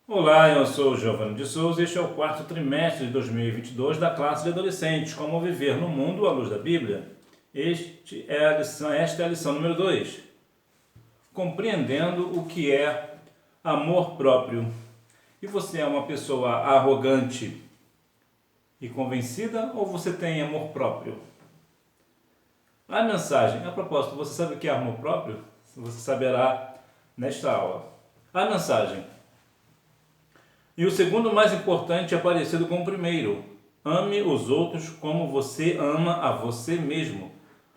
Olá, eu sou o Giovanni de Souza e este é o quarto trimestre de 2022 da classe de adolescentes, Como Viver no Mundo à Luz da Bíblia. Esta é a lição número 2, compreendendo o que é amor próprio. E você é uma pessoa arrogante e convencida ou você tem amor próprio? A mensagem, a propósito, você sabe o que é amor próprio? Você saberá nesta aula. A mensagem. E o segundo mais importante é parecido com o primeiro. Ame os outros como você ama a você mesmo.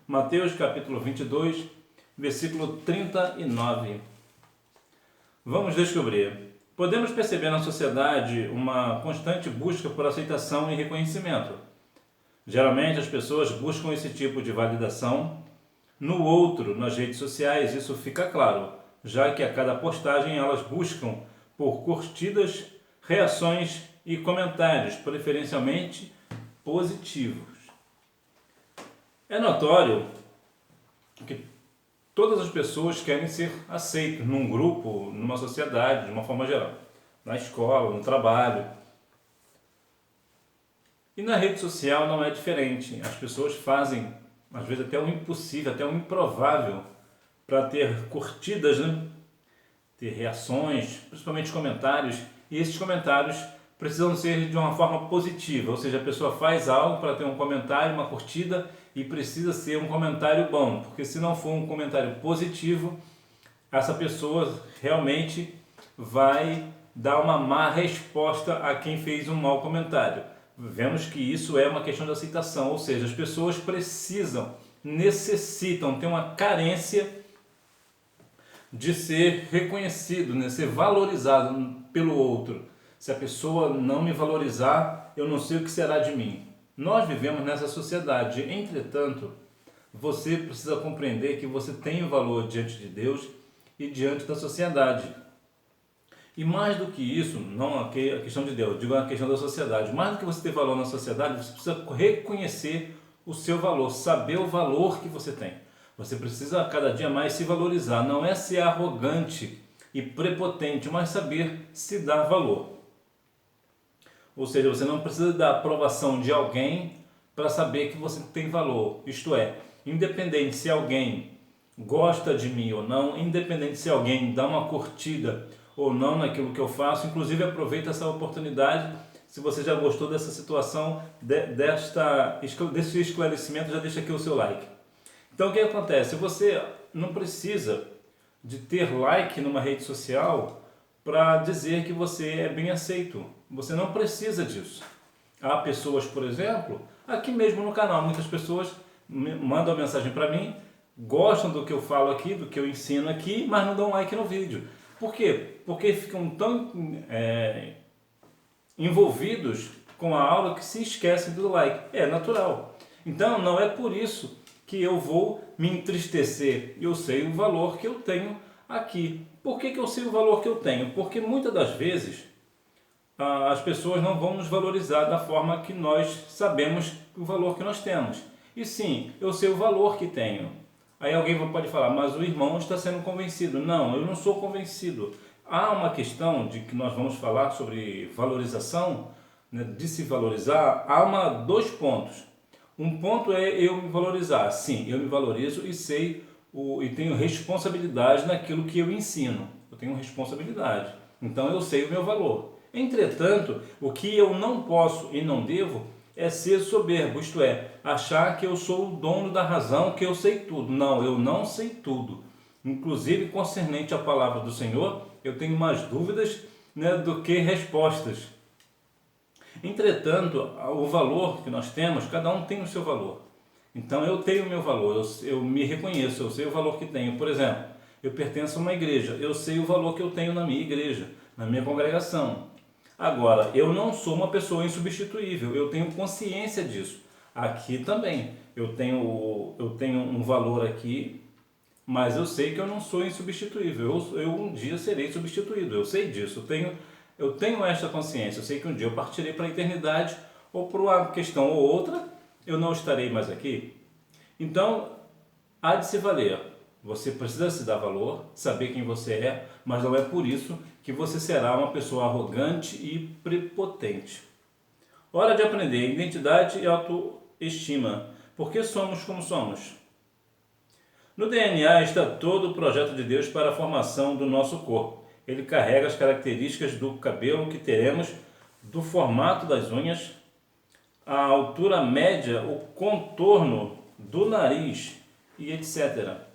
Mateus capítulo 22, versículo 39. Vamos descobrir. Podemos perceber na sociedade uma constante busca por aceitação e reconhecimento. Geralmente as pessoas buscam esse tipo de validação no outro, nas redes sociais, isso fica claro, já que a cada postagem elas buscam por curtidas, reações e comentários, preferencialmente positivos. É notório que todas as pessoas querem ser aceitas num grupo, numa sociedade, de uma forma geral, na escola, no trabalho. E na rede social não é diferente. As pessoas fazem, às vezes, até o impossível, até o improvável, para ter curtidas, né? Ter reações, principalmente comentários, e esses comentários precisam ser de uma forma positiva, ou seja, a pessoa faz algo para ter um comentário, uma curtida, e precisa ser um comentário bom, porque se não for um comentário positivo, essa pessoa realmente vai dar uma má resposta a quem fez um mau comentário. Vemos que isso é uma questão de aceitação, ou seja, as pessoas precisam, necessitam ter uma carência de ser reconhecido, né? Ser valorizado pelo outro. Se a pessoa não me valorizar, eu não sei o que será de mim. Nós vivemos nessa sociedade, entretanto, você precisa compreender que você tem valor diante de Deus e diante da sociedade. E mais do que isso, não a questão de Deus, digo a questão da sociedade. Mais do que você ter valor na sociedade, você precisa reconhecer o seu valor, saber o valor que você tem. Você precisa cada dia mais se valorizar, não é ser arrogante e prepotente, mas saber se dar valor. Ou seja, você não precisa da aprovação de alguém para saber que você tem valor. Isto é, independente se alguém gosta de mim ou não, independente se alguém dá uma curtida ou não naquilo que eu faço, inclusive aproveita essa oportunidade. Se você já gostou dessa situação, desse esclarecimento, já deixa aqui o seu like. Então o que acontece? Você não precisa de ter like numa rede social para dizer que você é bem aceito. Você não precisa disso. Há pessoas, por exemplo, aqui mesmo no canal, muitas pessoas mandam mensagem para mim, gostam do que eu falo aqui, do que eu ensino aqui, mas não dão like no vídeo. Por quê? Porque ficam tão envolvidos com a aula que se esquecem do like. É natural. Então não é por isso que eu vou me entristecer. Eu sei o valor que eu tenho aqui. Por que eu sei o valor que eu tenho? Porque muitas das vezes as pessoas não vão nos valorizar da forma que nós sabemos o valor que nós temos. E sim, eu sei o valor que tenho. Aí alguém pode falar, mas o irmão está sendo convencido. Não, eu não sou convencido. Há uma questão de que nós vamos falar sobre valorização, né, de se valorizar. Há dois pontos. Um ponto é eu me valorizar. Sim, eu me valorizo e sei e tenho responsabilidade naquilo que eu ensino. Eu tenho responsabilidade. Então eu sei o meu valor. Entretanto, o que eu não posso e não devo é ser soberbo, isto é, achar que eu sou o dono da razão, que eu sei tudo. Não, eu não sei tudo. Inclusive, concernente à palavra do Senhor, eu tenho mais dúvidas, né, do que respostas. Entretanto, o valor que nós temos, cada um tem o seu valor. Então eu tenho o meu valor, eu me reconheço, eu sei o valor que tenho. Por exemplo, eu pertenço a uma igreja, eu sei o valor que eu tenho na minha igreja, na minha congregação. Agora, eu não sou uma pessoa insubstituível, eu tenho consciência disso. Aqui também, eu tenho um valor aqui, mas eu sei que eu não sou insubstituível. Eu um dia serei substituído, eu sei disso, eu tenho esta consciência. Eu sei que um dia eu partirei para a eternidade, ou por uma questão ou outra, eu não estarei mais aqui. Então, há de se valer. Você precisa se dar valor, saber quem você é, mas não é por isso que que você será uma pessoa arrogante e prepotente. Hora de aprender identidade e autoestima. Por que somos como somos? No DNA está todo o projeto de Deus para a formação do nosso corpo. Ele carrega as características do cabelo que teremos, do formato das unhas, a altura média, o contorno do nariz e etc.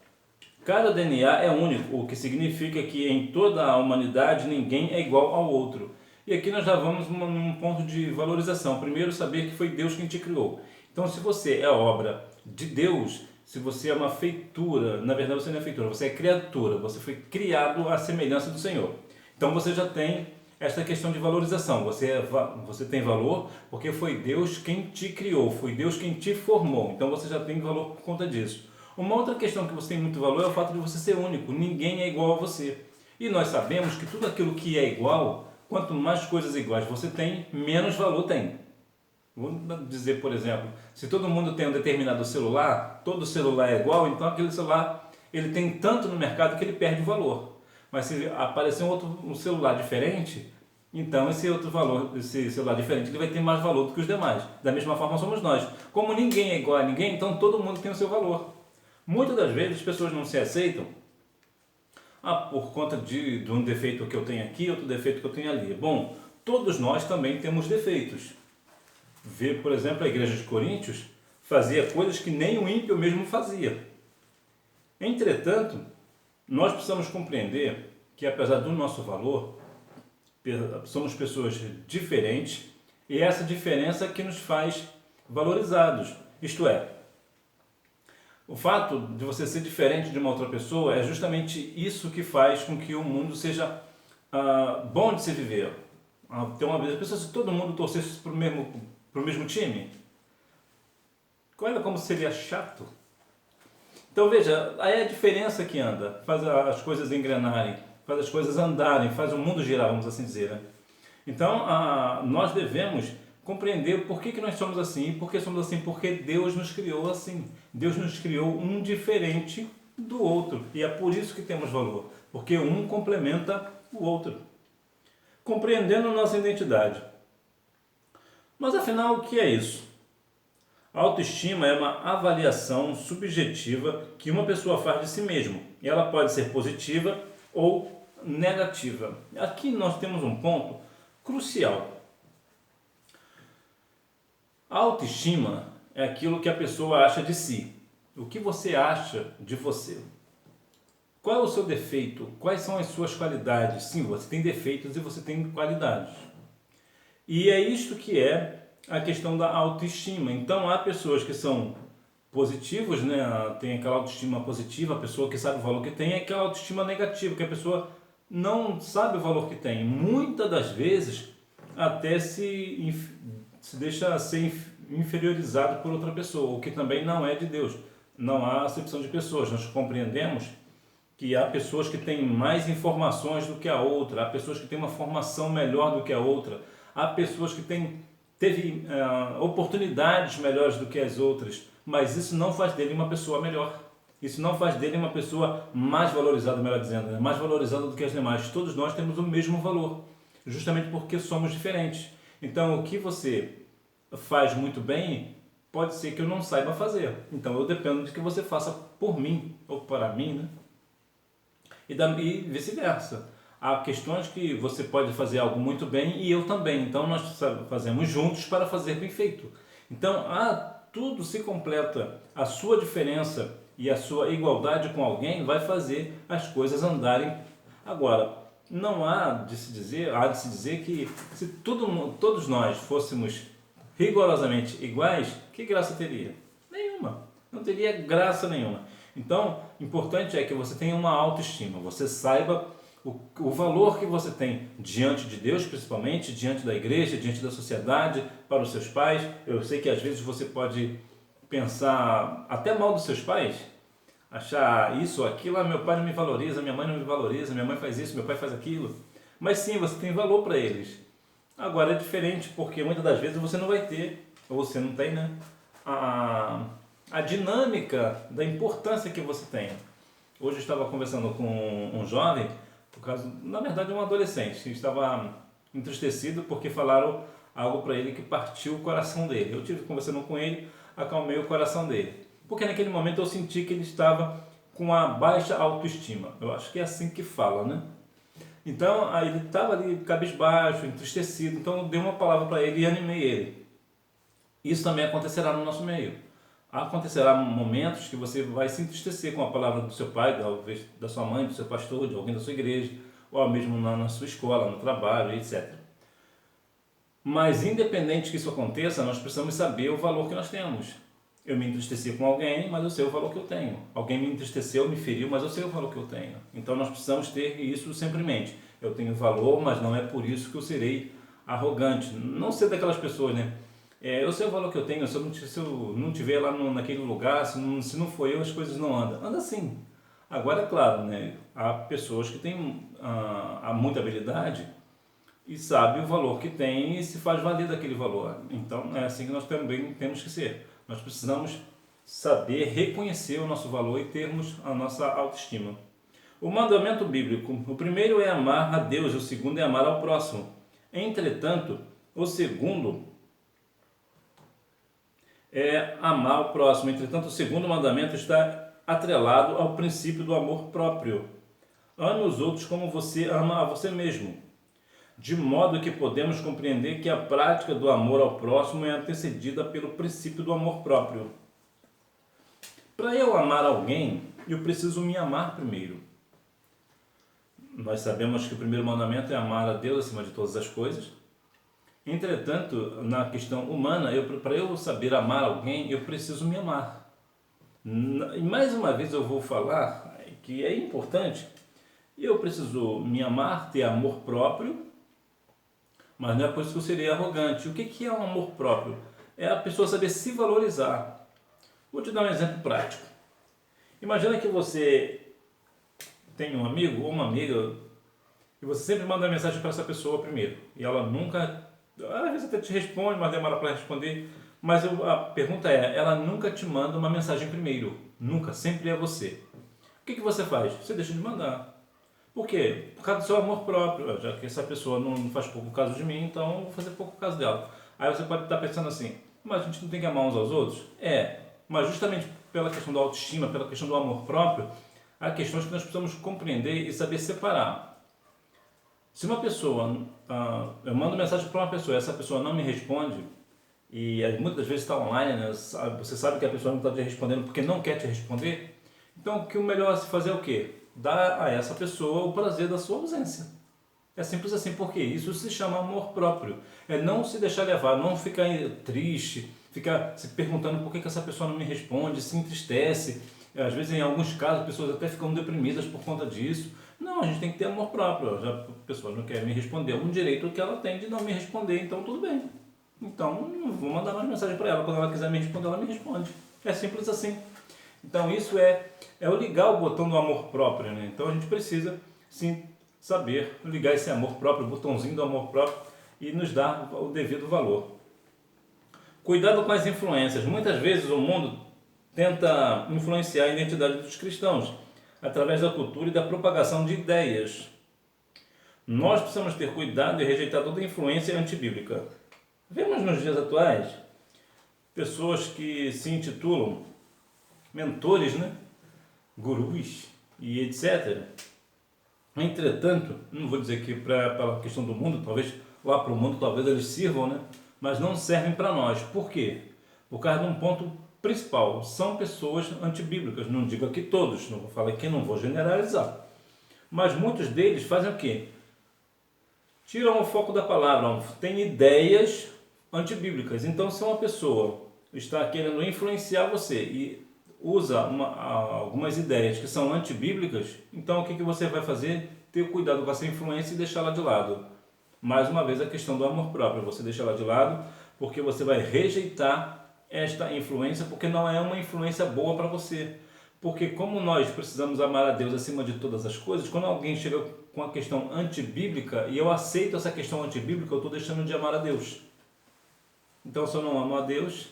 Cada DNA é único, o que significa que em toda a humanidade ninguém é igual ao outro. E aqui nós já vamos num ponto de valorização. Primeiro, saber que foi Deus quem te criou. Então, se você é obra de Deus, se você é uma feitura, na verdade você não é feitura, você é criatura, você foi criado à semelhança do Senhor. Então você já tem esta questão de valorização. Você tem valor porque foi Deus quem te criou, foi Deus quem te formou. Então você já tem valor por conta disso. Uma outra questão que você tem muito valor é o fato de você ser único. Ninguém é igual a você. E nós sabemos que tudo aquilo que é igual, quanto mais coisas iguais você tem, menos valor tem. Vamos dizer, por exemplo, se todo mundo tem um determinado celular, todo celular é igual, então aquele celular ele tem tanto no mercado que ele perde o valor. Mas se aparecer um celular diferente, então esse celular diferente, ele vai ter mais valor do que os demais. Da mesma forma somos nós. Como ninguém é igual a ninguém, então todo mundo tem o seu valor. Muitas das vezes as pessoas não se aceitam por conta de um defeito que eu tenho aqui, outro defeito que eu tenho ali. Bom, todos nós também temos defeitos. Vê, por exemplo, a igreja de Coríntios fazia coisas que nem o ímpio mesmo fazia. Entretanto, nós precisamos compreender que apesar do nosso valor, somos pessoas diferentes e essa diferença que nos faz valorizados. Isto é, o fato de você ser diferente de uma outra pessoa é justamente isso que faz com que o mundo seja bom de se viver. Tem uma vez, se todo mundo torcesse para o mesmo time, olha como seria chato. Então veja, aí é a diferença que anda, faz as coisas engrenarem, faz as coisas andarem, faz o mundo girar, vamos assim dizer. Né? Então nós devemos compreender por que nós somos assim. E por que somos assim? Porque Deus nos criou assim. Deus nos criou um diferente do outro. E é por isso que temos valor. Porque um complementa o outro. Compreendendo nossa identidade. Mas afinal, o que é isso? A autoestima é uma avaliação subjetiva que uma pessoa faz de si mesma. E ela pode ser positiva ou negativa. Aqui nós temos um ponto crucial. A autoestima é aquilo que a pessoa acha de si. O que você acha de você? Qual é o seu defeito? Quais são as suas qualidades? Sim, você tem defeitos e você tem qualidades. E é isto que é a questão da autoestima. Então, há pessoas que são positivas, né? Tem aquela autoestima positiva, a pessoa que sabe o valor que tem, e aquela autoestima negativa, que a pessoa não sabe o valor que tem. Muitas das vezes, até se deixa ser inferiorizado por outra pessoa, o que também não é de Deus. Não há acepção de pessoas. Nós compreendemos que há pessoas que têm mais informações do que a outra, há pessoas que têm uma formação melhor do que a outra, há pessoas que teve oportunidades melhores do que as outras, mas isso não faz dele uma pessoa melhor. Isso não faz dele uma pessoa mais valorizada, melhor dizendo, né? Mais valorizada do que as demais. Todos nós temos o mesmo valor, justamente porque somos diferentes. Então, o que você faz muito bem, pode ser que eu não saiba fazer. Então, eu dependo de que você faça por mim, ou para mim, né? E vice-versa. Há questões que você pode fazer algo muito bem e eu também. Então, nós fazemos juntos para fazer bem feito. Então, tudo se completa. A sua diferença e a sua igualdade com alguém vai fazer as coisas andarem. Agora, não há de se dizer que se todos nós fôssemos rigorosamente iguais, que graça teria? Nenhuma. Não teria graça nenhuma. Então, importante é que você tenha uma autoestima, você saiba o valor que você tem diante de Deus, principalmente, diante da igreja, diante da sociedade, para os seus pais. Eu sei que às vezes você pode pensar até mal dos seus pais, achar isso ou aquilo, meu pai não me valoriza, minha mãe não me valoriza, minha mãe faz isso, meu pai faz aquilo. Mas sim, você tem valor para eles. Agora é diferente porque muitas das vezes você não vai ter, ou você não tem, né, a dinâmica da importância que você tem. Hoje eu estava conversando com um jovem, caso, na verdade, um adolescente que estava entristecido porque falaram algo para ele que partiu o coração dele. Eu tive conversando com ele, acalmei o coração dele. Porque naquele momento eu senti que ele estava com uma baixa autoestima. Eu acho que é assim que fala, né? Então, aí ele estava ali cabisbaixo, entristecido. Então eu dei uma palavra para ele e animei ele. Isso também acontecerá no nosso meio. Acontecerá momentos que você vai se entristecer com a palavra do seu pai, talvez da sua mãe, do seu pastor, de alguém da sua igreja, ou mesmo na sua escola, no trabalho, etc. Mas independente que isso aconteça, nós precisamos saber o valor que nós temos. Eu me entristeci com alguém, mas eu sei o valor que eu tenho. Alguém me entristeceu, me feriu, mas eu sei o valor que eu tenho. Então nós precisamos ter isso sempre em mente. Eu tenho valor, mas não é por isso que eu serei arrogante. Não ser daquelas pessoas, né? Eu sei o valor que eu tenho, se eu não estiver lá naquele lugar, se não for eu, as coisas não andam. Anda sim. Agora, é claro, né? Há pessoas que têm muita habilidade e sabem o valor que tem e se faz valer daquele valor. Então é assim que nós também temos que ser. Nós precisamos saber reconhecer o nosso valor e termos a nossa autoestima. O mandamento bíblico, o primeiro é amar a Deus, o segundo é amar ao próximo. Entretanto, o segundo é amar o próximo. Entretanto, o segundo mandamento está atrelado ao princípio do amor próprio. Ame os outros como você ama a você mesmo. De modo que podemos compreender que a prática do amor ao próximo é antecedida pelo princípio do amor próprio. Para eu amar alguém, eu preciso me amar primeiro. Nós sabemos que o primeiro mandamento é amar a Deus acima de todas as coisas. Entretanto, na questão humana, para eu saber amar alguém, eu preciso me amar. E mais uma vez eu vou falar que é importante, eu preciso me amar, ter amor próprio, mas não é por isso que eu serei arrogante. O que é um amor próprio? É a pessoa saber se valorizar. Vou te dar um exemplo prático. Imagina que você tem um amigo ou uma amiga e você sempre manda uma mensagem para essa pessoa primeiro. E ela nunca, às vezes até te responde, mas demora para responder. Mas a pergunta é, ela nunca te manda uma mensagem primeiro. Nunca, sempre é você. O que você faz? Você deixa de mandar. Por quê? Por causa do seu amor próprio, já que essa pessoa não faz pouco caso de mim, então eu vou fazer pouco caso dela. Aí você pode estar pensando assim, mas a gente não tem que amar uns aos outros? Mas justamente pela questão da autoestima, pela questão do amor próprio, há questões que nós precisamos compreender e saber separar. Se uma pessoa, eu mando mensagem para uma pessoa e essa pessoa não me responde, e muitas vezes está online, né? Você sabe que a pessoa não está te respondendo porque não quer te responder, então o melhor a se fazer é o quê? Dar a essa pessoa o prazer da sua ausência. É simples assim, porque isso se chama amor próprio. É não se deixar levar, não ficar triste, ficar se perguntando por que essa pessoa não me responde, se entristece. Às vezes, em alguns casos, as pessoas até ficam deprimidas por conta disso. Não, a gente tem que ter amor próprio. Já a pessoa não quer me responder, é um direito que ela tem de não me responder, então tudo bem. Então, não vou mandar mais mensagem para ela. Quando ela quiser me responder, ela me responde. É simples assim. Então isso é o ligar o botão do amor próprio, né? Então a gente precisa sim saber ligar esse amor próprio, o botãozinho do amor próprio e nos dar o devido valor. Cuidado com as influências. Muitas vezes o mundo tenta influenciar a identidade dos cristãos através da cultura e da propagação de ideias. Nós precisamos ter cuidado e rejeitar toda influência antibíblica. Vemos nos dias atuais pessoas que se intitulam mentores, né? Gurus e etc. Entretanto, não vou dizer que para a questão do mundo, talvez lá para o mundo talvez eles sirvam, né? Mas não servem para nós. Por quê? Por causa de um ponto principal. São pessoas antibíblicas. Não digo aqui todos, não vou falar aqui, não vou generalizar. Mas muitos deles fazem o quê? Tiram o foco da palavra, têm ideias antibíblicas. Então, se uma pessoa está querendo influenciar você e usa algumas ideias que são antibíblicas, então o que você vai fazer? Ter cuidado com essa influência e deixá-la de lado. Mais uma vez a questão do amor próprio, você deixa ela de lado porque você vai rejeitar esta influência, porque não é uma influência boa para você. Porque como nós precisamos amar a Deus acima de todas as coisas, quando alguém chega com a questão antibíblica e eu aceito essa questão antibíblica, eu estou deixando de amar a Deus. Então se eu não amo a Deus,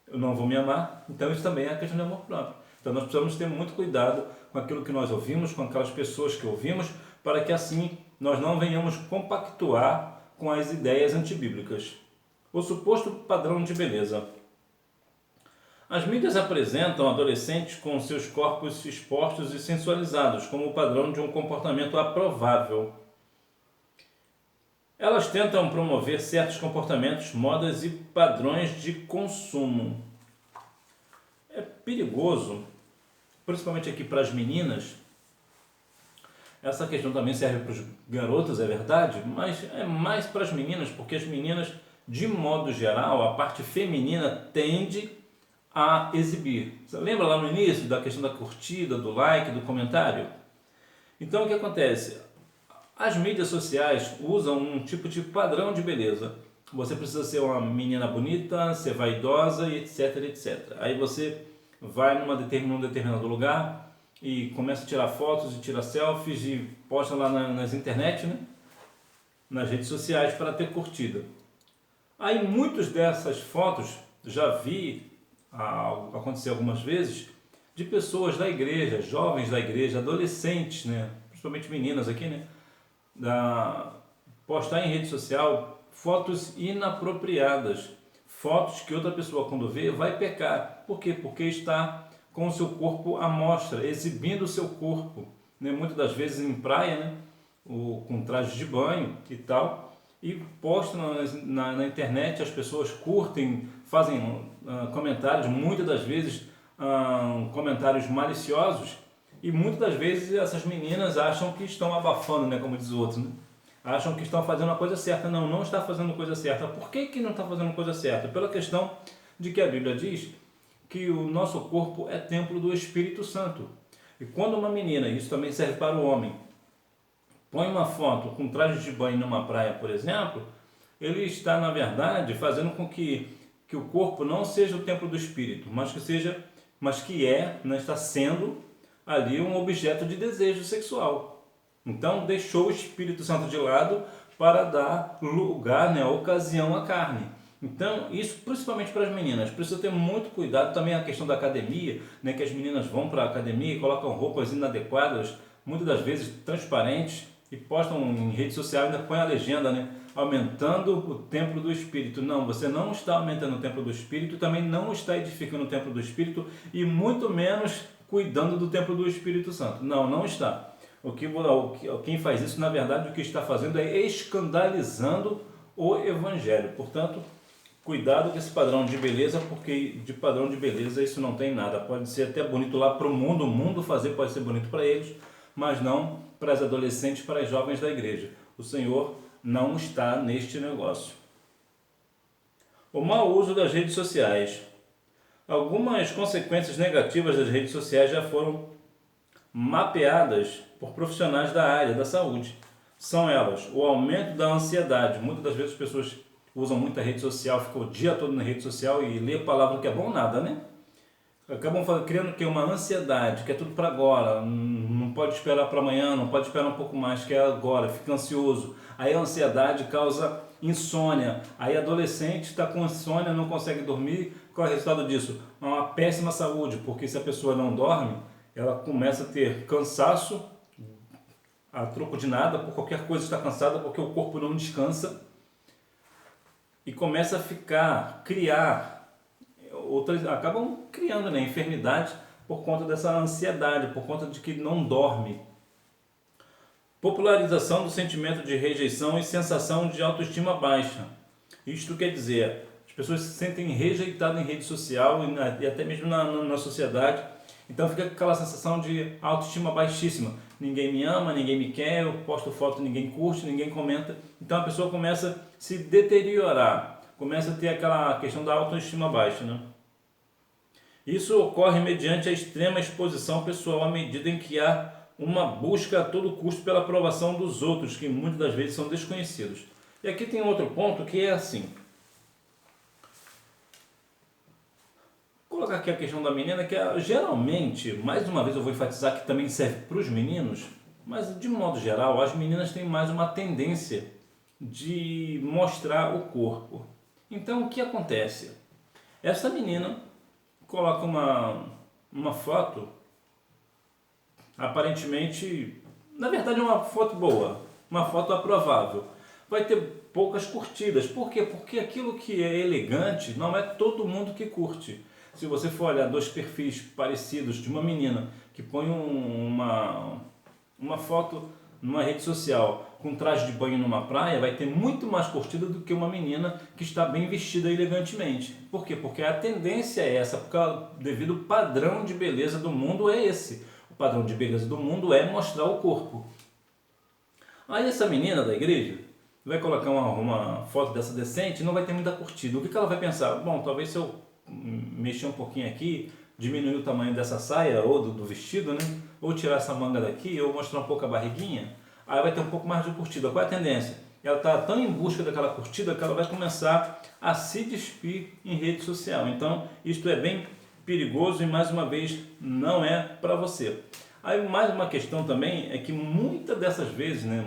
eu não vou me amar, então isso também é a questão de amor próprio. Então nós precisamos ter muito cuidado com aquilo que nós ouvimos, com aquelas pessoas que ouvimos, para que assim nós não venhamos compactuar com as ideias antibíblicas. O suposto padrão de beleza. As mídias apresentam adolescentes com seus corpos expostos e sensualizados como o padrão de um comportamento aprovável. Elas tentam promover certos comportamentos, modas e padrões de consumo. É perigoso, principalmente aqui para as meninas. Essa questão também serve para os garotos, é verdade, mas é mais para as meninas, porque as meninas, de modo geral, a parte feminina tende a exibir. Você lembra lá no início da questão da curtida, do like, do comentário? Então o que acontece? As mídias sociais usam um tipo de padrão de beleza. Você precisa ser uma menina bonita, ser vaidosa e etc, etc. Aí você vai num determinado lugar e começa a tirar fotos e tira selfies e posta lá nas internet, né? Nas redes sociais para ter curtida. Aí muitas dessas fotos já vi acontecer algumas vezes de pessoas da igreja, jovens da igreja, adolescentes, né? Principalmente meninas aqui, né? Postar em rede social fotos inapropriadas, fotos que outra pessoa quando vê vai pecar. Por quê? Porque está com o seu corpo à mostra, exibindo o seu corpo, né? Muitas das vezes em praia, né? Com trajes de banho e tal, e postam na internet, as pessoas curtem, fazem comentários, muitas das vezes comentários maliciosos, e muitas das vezes essas meninas acham que estão abafando, né, como diz o outro, né? Acham que estão fazendo a coisa certa. Não, não está fazendo a coisa certa. Por que não está fazendo a coisa certa? Pela questão de que a Bíblia diz que o nosso corpo é templo do Espírito Santo. E quando uma menina, isso também serve para o homem, põe uma foto com traje de banho numa praia, por exemplo, ele está, na verdade, fazendo com que o corpo não seja o templo do Espírito, mas que né, está sendo ali um objeto de desejo sexual. Então, deixou o Espírito Santo de lado para dar lugar, né, ocasião à carne. Então, isso principalmente para as meninas. Precisa ter muito cuidado também a questão da academia, né, que as meninas vão para a academia e colocam roupas inadequadas, muitas das vezes transparentes, e postam em rede social, ainda põe a legenda, né, aumentando o templo do Espírito. Não, você não está aumentando o templo do Espírito, também não está edificando o templo do Espírito e muito menos cuidando do templo do Espírito Santo. Não, não está. Quem faz isso, na verdade, o que está fazendo é escandalizando o Evangelho. Portanto, cuidado com esse padrão de beleza, porque de padrão de beleza isso não tem nada. Pode ser até bonito lá para o mundo fazer pode ser bonito para eles, mas não para as adolescentes, para as jovens da igreja. O Senhor não está neste negócio. O mau uso das redes sociais. Algumas consequências negativas das redes sociais já foram mapeadas por profissionais da área da saúde. São elas: o aumento da ansiedade. Muitas das vezes as pessoas usam muita rede social, ficam o dia todo na rede social e lê a palavra que é bom nada, né? Acabam criando que uma ansiedade, que é tudo para agora, não pode esperar para amanhã, não pode esperar um pouco mais, que é agora, fica ansioso. Aí a ansiedade causa insônia, aí adolescente está com insônia, não consegue dormir. Qual é o resultado disso? Uma péssima saúde, porque se a pessoa não dorme, ela começa a ter cansaço, a troco de nada, por qualquer coisa está cansada, porque o corpo não descansa, e começa a criar outras, acabam criando, né, enfermidades por conta dessa ansiedade, por conta de que não dorme. Popularização do sentimento de rejeição e sensação de autoestima baixa. Isto quer dizer, as pessoas se sentem rejeitadas em rede social e até mesmo na sociedade. Então fica aquela sensação de autoestima baixíssima. Ninguém me ama, ninguém me quer, eu posto foto, ninguém curte, ninguém comenta. Então a pessoa começa a se deteriorar, começa a ter aquela questão da autoestima baixa, né? Isso ocorre mediante a extrema exposição pessoal à medida em que há uma busca a todo custo pela aprovação dos outros, que muitas das vezes são desconhecidos. E aqui tem outro ponto que é assim. Vou colocar aqui a questão da menina, que geralmente, mais uma vez eu vou enfatizar que também serve para os meninos, mas de modo geral, as meninas têm mais uma tendência de mostrar o corpo. Então o que acontece? Essa menina coloca uma foto aparentemente na verdade é uma foto boa, uma foto aprovável, vai ter poucas curtidas. Por quê? Porque aquilo que é elegante não é todo mundo que curte. Se você for olhar dois perfis parecidos de uma menina que põe uma foto numa rede social com traje de banho numa praia, vai ter muito mais curtida do que uma menina que está bem vestida elegantemente. Por quê? Porque a tendência é essa, devido ao padrão de beleza do mundo é esse. O padrão de beleza do mundo é mostrar o corpo. Aí essa menina da igreja vai colocar uma foto dessa decente e não vai ter muita curtida. O que ela vai pensar? Bom, talvez se eu mexer um pouquinho aqui, diminuir o tamanho dessa saia ou do vestido, né? Ou tirar essa manga daqui, ou mostrar um pouco a barriguinha, aí vai ter um pouco mais de curtida. Qual é a tendência? Ela está tão em busca daquela curtida que ela vai começar a se despir em rede social. Então, isto é bem perigoso e, mais uma vez, não é para você. Aí, mais uma questão também é que muitas dessas vezes, né,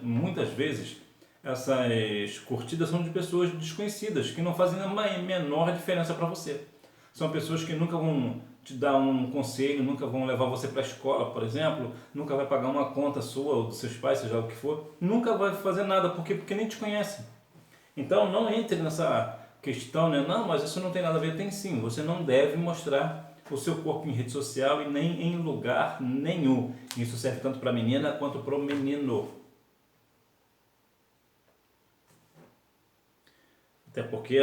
muitas vezes, essas curtidas são de pessoas desconhecidas, que não fazem a menor diferença para você. São pessoas que nunca vão te dar um conselho, nunca vão levar você para a escola, por exemplo, nunca vai pagar uma conta sua ou dos seus pais, seja o que for, nunca vai fazer nada, porque nem te conhece. Então não entre nessa questão, né? Não, mas isso não tem nada a ver. Tem sim, você não deve mostrar o seu corpo em rede social e nem em lugar nenhum. Isso serve tanto para a menina quanto para o menino. Até porque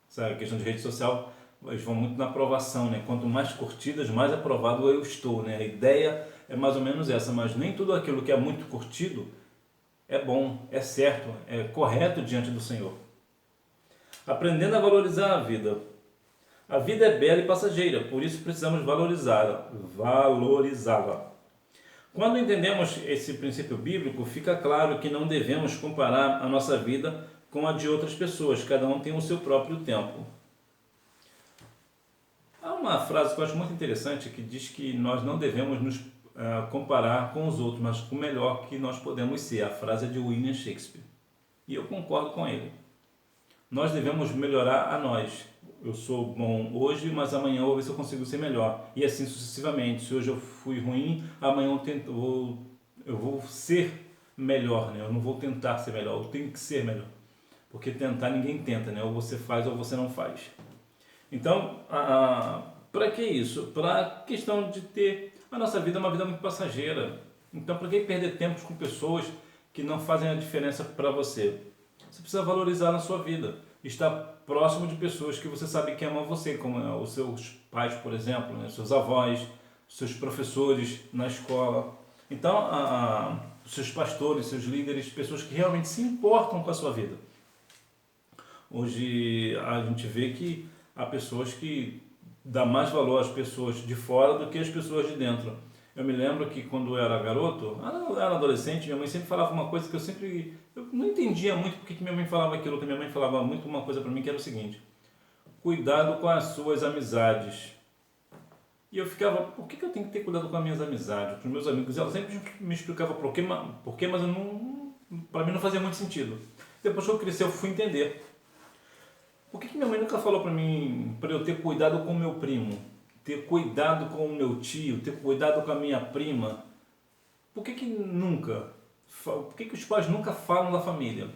essa questão de rede social, eles vão muito na aprovação, né? Quanto mais curtidas, mais aprovado eu estou, né? A ideia é mais ou menos essa, mas nem tudo aquilo que é muito curtido é bom, é certo, é correto diante do Senhor. Aprendendo a valorizar a vida. A vida é bela e passageira, por isso precisamos valorizá-la. Quando entendemos esse princípio bíblico, fica claro que não devemos comparar a nossa vida com a de outras pessoas, cada um tem o seu próprio tempo. Há uma frase que eu acho muito interessante que diz que nós não devemos nos comparar com os outros, mas com o melhor que nós podemos ser. A frase é de William Shakespeare. E eu concordo com ele. Nós devemos melhorar a nós. Eu sou bom hoje, mas amanhã eu vou ver se eu consigo ser melhor. E assim sucessivamente. Se hoje eu fui ruim, amanhã eu vou ser melhor, né? Eu não vou tentar ser melhor, eu tenho que ser melhor. Porque tentar ninguém tenta, né? Ou você faz ou você não faz. Então, para que isso? Para a questão de ter a nossa vida uma vida muito passageira. Então, para que perder tempo com pessoas que não fazem a diferença para você? Você precisa valorizar na sua vida. Estar próximo de pessoas que você sabe que amam você, como os seus pais, por exemplo, né? Seus avós, seus professores na escola. Então, os seus pastores, seus líderes, pessoas que realmente se importam com a sua vida. Hoje a gente vê que há pessoas que dão mais valor às pessoas de fora do que às pessoas de dentro. Eu me lembro que quando eu era garoto, eu era adolescente, minha mãe sempre falava uma coisa que eu não entendia muito porque que minha mãe falava aquilo, que minha mãe falava muito uma coisa para mim que era o seguinte: cuidado com as suas amizades. E eu ficava, por que eu tenho que ter cuidado com as minhas amizades, com os meus amigos? Ela sempre me explicava por quê, mas para mim não fazia muito sentido. Depois que eu cresci, eu fui entender. Por que minha mãe nunca falou para mim, para eu ter cuidado com o meu primo, ter cuidado com o meu tio, ter cuidado com a minha prima? Por que nunca? Por que os pais nunca falam da família?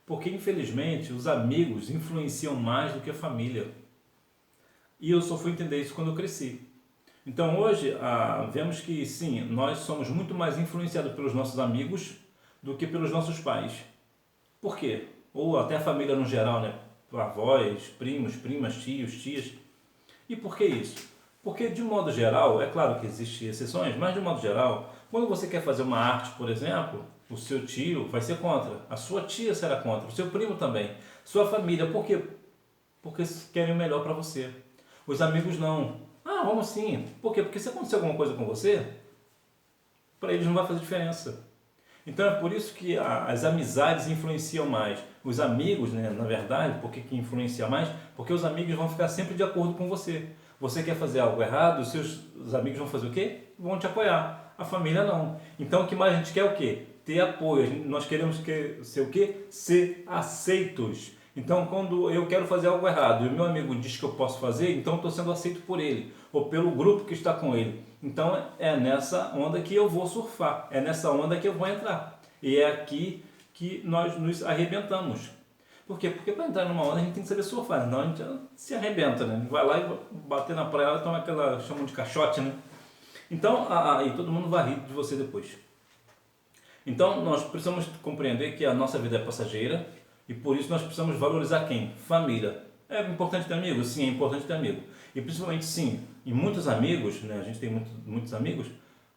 Porque, infelizmente, os amigos influenciam mais do que a família. E eu só fui entender isso quando eu cresci. Então, hoje, vemos que, sim, nós somos muito mais influenciados pelos nossos amigos do que pelos nossos pais. Por quê? Ou até a família no geral, né? Avós, primos, primas, tios, tias. E por que isso? Porque, de modo geral, é claro que existem exceções, mas de modo geral, quando você quer fazer uma arte, por exemplo, o seu tio vai ser contra, a sua tia será contra, o seu primo também, sua família. Por quê? Porque querem o melhor para você. Os amigos não. Vamos sim. Por quê? Porque se acontecer alguma coisa com você, para eles não vai fazer diferença. Então é por isso que as amizades influenciam mais. Os amigos, né, na verdade, por que influencia mais? Porque os amigos vão ficar sempre de acordo com você. Você quer fazer algo errado, os amigos vão fazer o quê? Vão te apoiar. A família não. Então o que mais a gente quer é o quê? Ter apoio. Nós queremos ser o quê? Ser aceitos. Então, quando eu quero fazer algo errado e o meu amigo diz que eu posso fazer, então eu estou sendo aceito por ele ou pelo grupo que está com ele. Então, é nessa onda que eu vou surfar, é nessa onda que eu vou entrar. E é aqui que nós nos arrebentamos. Por quê? Porque para entrar numa onda a gente tem que saber surfar, senão a gente se arrebenta, né? Vai lá e bater na praia e toma aquela, chamam de caixote, né? Então, aí todo mundo vai rir de você depois. Então, nós precisamos compreender que a nossa vida é passageira e por isso nós precisamos valorizar quem? Família. É importante ter amigo? Sim, é importante ter amigo. E principalmente, sim, e muitos amigos, né, a gente tem muitos amigos,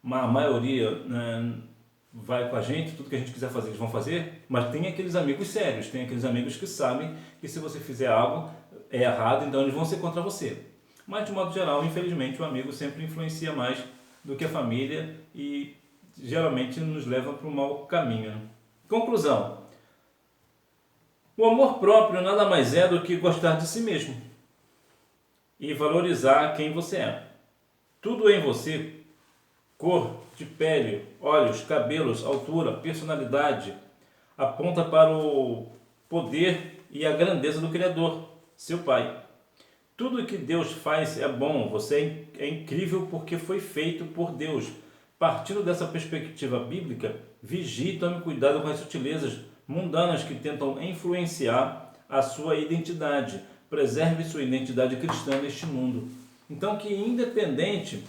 mas a maioria, né, vai com a gente, tudo que a gente quiser fazer, eles vão fazer, mas tem aqueles amigos sérios, tem aqueles amigos que sabem que se você fizer algo é errado, então eles vão ser contra você. Mas, de modo geral, infelizmente, o amigo sempre influencia mais do que a família e geralmente nos leva para o mau caminho. Conclusão. O amor próprio nada mais é do que gostar de si mesmo e valorizar quem você é. Tudo em você, cor de pele, olhos, cabelos, altura, personalidade, aponta para o poder e a grandeza do Criador, seu Pai. Tudo que Deus faz é bom, você é incrível porque foi feito por Deus. Partindo dessa perspectiva bíblica, vigie e tome cuidado com as sutilezas mundanas que tentam influenciar a sua identidade. Preserve sua identidade cristã neste mundo. Então, que independente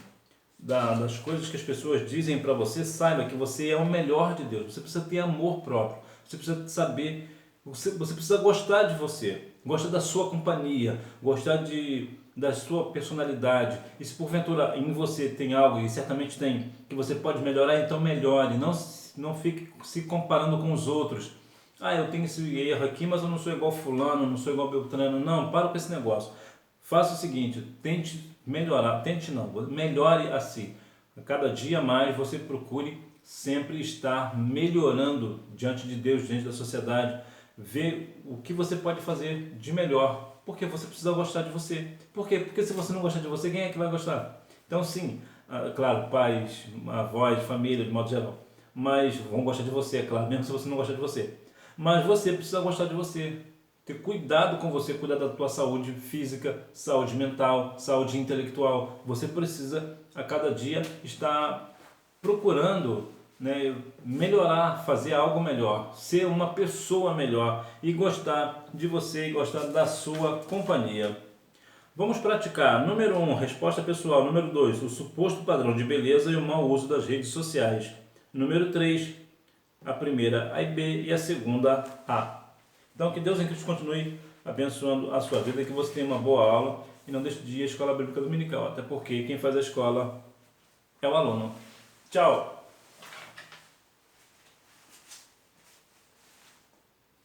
das coisas que as pessoas dizem para você, saiba que você é o melhor de Deus. Você precisa ter amor próprio. Você precisa saber, você precisa gostar de você, gostar da sua companhia, gostar da sua personalidade. E se porventura em você tem algo, e certamente tem, que você pode melhorar, então melhore. Não fique se comparando com os outros. Ah, eu tenho esse erro aqui, mas eu não sou igual fulano, não sou igual Beltrano. Não, para com esse negócio. Faça o seguinte, tente melhorar, melhore a si. A cada dia mais você procure sempre estar melhorando diante de Deus, diante da sociedade. Ver o que você pode fazer de melhor. Porque você precisa gostar de você. Por quê? Porque se você não gostar de você, quem é que vai gostar? Então sim, claro, pais, avós, família, de modo geral. Mas vão gostar de você, é claro, mesmo se você não gostar de você. Mas você precisa gostar de você. Ter cuidado com você, cuidar da tua saúde física, saúde mental, saúde intelectual. Você precisa a cada dia estar procurando, né, melhorar, fazer algo melhor, ser uma pessoa melhor e gostar de você e gostar da sua companhia. Vamos praticar. Número 1, resposta pessoal. Número 2, o suposto padrão de beleza e o mau uso das redes sociais. Número 3, a primeira A e B e a segunda A. Então, que Deus em Cristo continue abençoando a sua vida, que você tenha uma boa aula e não deixe de ir à Escola Bíblica Dominical, até porque quem faz a escola é o aluno. Tchau!